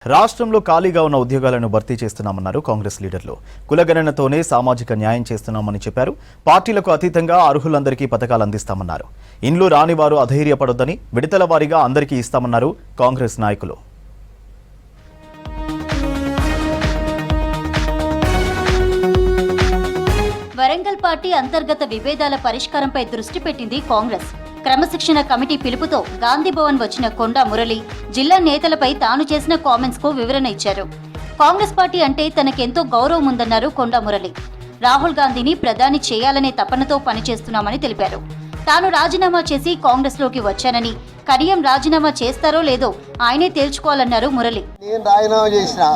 రాష్ట్రంలో ఖాళీగా ఉన్న ఉద్యోగాలను భర్తీ చేస్తున్నామన్నారు కాంగ్రెస్ లీడర్లు. కులగణనతోనే సామాజిక న్యాయం చేస్తున్నామని చెప్పారు. పార్టీలకు అతీతంగా అర్హులందరికీ పథకాలు అందిస్తామన్నారు. ఇండ్లు రాని వారు అధైర్యపడొద్దని విడతల వారీగా అందరికీ ఇస్తామన్నారు కాంగ్రెస్ నాయకులు. వరంగల్ పార్టీ అంతర్గత విభేదాల పరిష్కారంపై దృష్టి పెట్టింది కాంగ్రెస్. క్రమశిక్షణ కమిటీ పిలుపుతో గాంధీ భవన్ వచ్చిన కొండా మురళి జిల్లా నేతలపై తాను చేసిన కామెంట్స్ కు వివరణ ఇచ్చారు. కాంగ్రెస్ పార్టీ అంటే తనకెంతో గౌరవం ఉందన్నారు కొండా మురళి. రాహుల్ గాంధీని ప్రధాని చేయాలనే తపనతో పనిచేస్తున్నామని తెలిపారు. తాను రాజీనామా చేసి కాంగ్రెస్ లోకి వచ్చానని, కడియం రాజీనామా చేస్తారో లేదో ఆయనే తేల్చుకోవాలన్నారు మురళి. నేను రాజీనామా చేసిన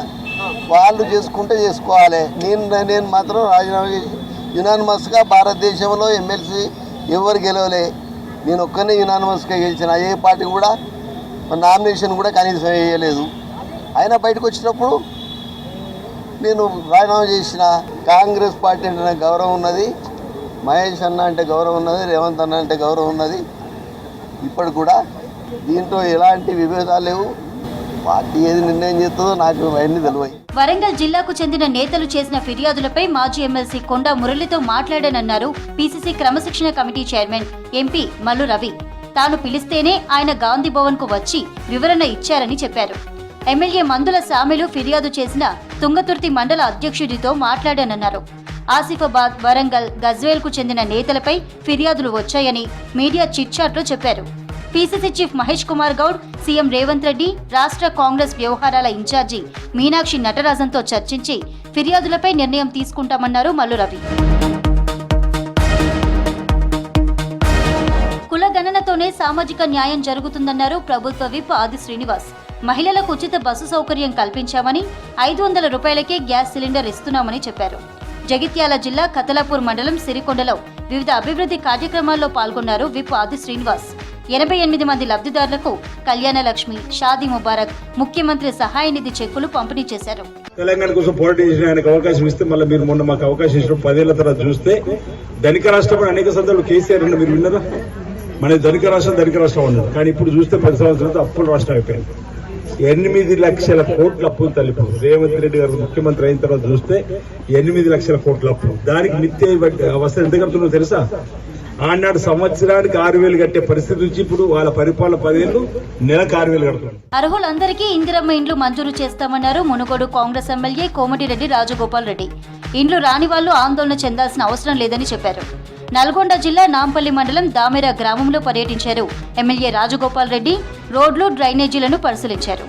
వాళ్ళు చేసుకుంటే చేసుకోవాలి. నేను మాత్రం రాజీనామా చేసి యునానిమస్గా భారతదేశంలో ఎమ్మెల్సీ ఎవరు గెలవలే, నేను ఒక్కనే యునానిమస్గా గెలిచిన. ఏ పార్టీ కూడా నామినేషన్ కూడా కనీసం వేయలేదు. అయినా బయటకు వచ్చినప్పుడు నేను రాజీనామా చేసిన. కాంగ్రెస్ పార్టీ అంటే నాకు గౌరవం ఉన్నది, మహేష్ అన్న అంటే గౌరవం ఉన్నది, రేవంత్ అన్న అంటే గౌరవం ఉన్నది. ఇప్పుడు కూడా దీంట్లో ఎలాంటి విభేదాలు లేవు. పార్టీ ఏది నిర్ణయం చేస్తుందో నాకు అవన్నీ తెలియదు. వరంగల్ జిల్లాకు చెందిన నేతలు చేసిన ఫిర్యాదులపై మాజీ ఎమ్మెల్సీ కొండా మురళితో మాట్లాడానన్నారు పీసీసీ క్రమశిక్షణ committee chairman MP Mallu Ravi. తాను పిలిస్తేనే ఆయన గాంధీ భవన్ కు వచ్చి వివరణ ఇచ్చారని చెప్పారు. ఎమ్మెల్యే మందుల సామెలు ఫిర్యాదు చేసిన తుంగతుర్తి మండల అధ్యక్షుడితో మాట్లాడానన్నారు. ఆసిఫాబాద్, వరంగల్, గజ్వేల్ కు చెందిన నేతలపై ఫిర్యాదులు వచ్చాయని మీడియా చిట్చాట్లో చెప్పారు. PCC chief Mahesh Kumar Goud, CM Revanth Reddy, రాష్ట్ర కాంగ్రెస్ వ్యవహారాల ఇన్ఛార్జి మీనాక్షి నటరాజన్తో చర్చించి ఫిర్యాదులపై నిర్ణయం తీసుకుంటామన్నారు మల్లు రవి. కులగణనతోనే సామాజిక న్యాయం జరుగుతుందన్నారు ప్రభుత్వ విప్ ఆది శ్రీనివాస్. మహిళలకు ఉచిత బస్సు సౌకర్యం కల్పించామని, 500 రూపాయలకే గ్యాస్ సిలిండర్ ఇస్తున్నామని చెప్పారు. జగిత్యాల జిల్లా కతలాపూర్ మండలం సిరికొండలో వివిధ అభివృద్ధి కార్యక్రమాల్లో పాల్గొన్నారు విప్ ఆది శ్రీనివాస్. 88 మంది లబ్ధిదారులకు కళ్యాణ లక్ష్మి, షాదీ ముబారక్, ముఖ్యమంత్రి సహాయ నిధి చెక్కులు పంపిణీ చేశారు. తెలంగాణ కోసం పోరాటం చేసిన ఆయనకు అవకాశం ఇస్తే మళ్ళీ మీరు మొన్న మాకు అవకాశం ఇచ్చిన 10 ఏళ్ల తర్వాత చూస్తే ధనిక రాష్ట్రం అనేక సందర్భాలు కేసీఆర్ అన్న మీరు విన్నారా? మన ధనిక రాష్ట్రం ఉన్నది. కానీ ఇప్పుడు చూస్తే 10 సంవత్సరాలతో అప్పుల రాష్ట్రం అయిపోయింది. 8 లక్షల కోట్ల అప్పులు తల్లిపు. రేవంత్ రెడ్డి గారు ముఖ్యమంత్రి అయిన తర్వాత చూస్తే 8 లక్షల కోట్ల అప్పులు. దానికి నిత్య అవసరం ఎంత కడుతుందో తెలుసా? ఆనాడు సంవత్సరానికి 6,000 కట్టే పరిస్థితి నుంచి ఇప్పుడు వాళ్ళ పరిపాలన 10 ఏళ్లు నెలకు 6,000 కడుతున్నారు. అర్హులందరికీ ఇందిరమ్మ ఇండ్లు మంజూరు చేస్తామన్నారు మునుగోడు కాంగ్రెస్ ఎమ్మెల్యే కోమటిరెడ్డి రాజగోపాల్ రెడ్డి. ఇండ్లు రాని వాళ్లు ఆందోళన చెందాల్సిన అవసరం లేదని చెప్పారు. నల్గొండ జిల్లా నాంపల్లి మండలం దామెర గ్రామంలో పర్యటించారు ఎమ్మెల్యే రాజగోపాల్ రెడ్డి. రోడ్లు, డ్రైనేజీలను పరిశీలించారు.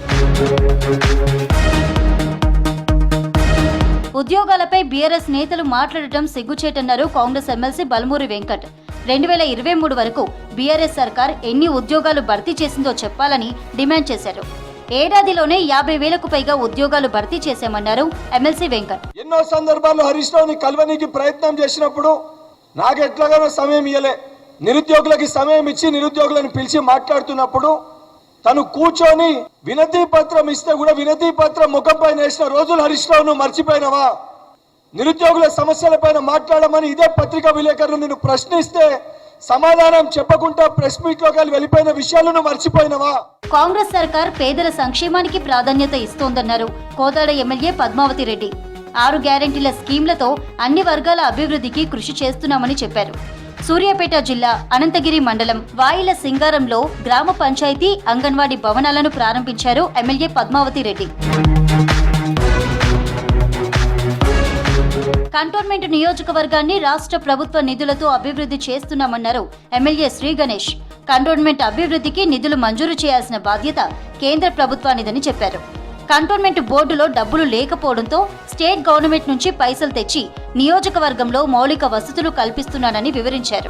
ఉద్యోగాలపై బీఆర్ఎస్ నేతలు మాట్లాడటం సిగ్గుచేటన్నారు కాంగ్రెస్ ఎమ్మెల్సీ బల్మూరి వెంకట్. 2023 వరకు బీఆర్ఎస్ సర్కార్ ఎన్ని ఉద్యోగాలు భర్తీ చేసిందో చెప్పాలని డిమాండ్ చేశారు. ఏడాదిలోనే 50,000కు పైగా ఉద్యోగాలు భర్తీ చేశామన్నారు ఎమ్మెల్సీ వెంకట్. ఎన్నో సందర్భాల్లో హరీష్ రావుని కలవనీకి ప్రయత్నం చేసినప్పుడు నాకు ఎట్లాగానో సమయం ఇయ్యలే. నిరుద్యోగులకి సమయం ఇచ్చి నిరుద్యోగులను పిలిచి మాట్లాడుతున్నప్పుడు తను కూర్చొని వినతి పత్రం ఇస్తే కూడా వినతి పత్రం ముఖంపై వేసిన రోజులు హరీష్ రావును మర్చిపోయినవా? నిరుద్యోగుల సమస్యలపైన మాట్లాడమని ఇదే పత్రికా విలేకరులు నిన్ను ప్రశ్నిస్తే సమాధానం చెప్పకుండా ప్రెస్ మీట్ లోకి వెళ్ళిపోయిన విషయాలను మర్చిపోయినవా? కాంగ్రెస్ సర్కార్ పేదల సంక్షేమానికి ప్రాధాన్యత ఇస్తోందన్నారు కోదాడ ఎమ్మెల్యే పద్మావతి రెడ్డి. 6 గ్యారెంటీల స్కీమ్లతో అన్ని వర్గాల అభివృద్ధికి కృషి చేస్తున్నామని చెప్పారు. సూర్యాపేట జిల్లా అనంతగిరి మండలం వాయిల సింగారంలో గ్రామ పంచాయతీ, అంగన్వాడీ భవనాలను ప్రారంభించారు ఎమ్మెల్యే పద్మావతి రెడ్డి. కంటోన్మెంట్ నియోజకవర్గాన్ని రాష్ట్ర ప్రభుత్వ నిధులతో అభివృద్ధి చేస్తున్నామన్నారు ఎమ్మెల్యే శ్రీ గణేష్. కంటోన్మెంట్ అభివృద్ధికి నిధులు మంజూరు చేయాల్సిన బాధ్యత కేంద్ర ప్రభుత్వానిదని చెప్పారు. కంటోన్మెంట్ బోర్డులో డబ్బులు లేకపోవడంతో స్టేట్ గవర్నమెంట్ నుంచి పైసలు తెచ్చి నియోజకవర్గంలో మౌలిక వసతులు కల్పిస్తున్నానని వివరించారు.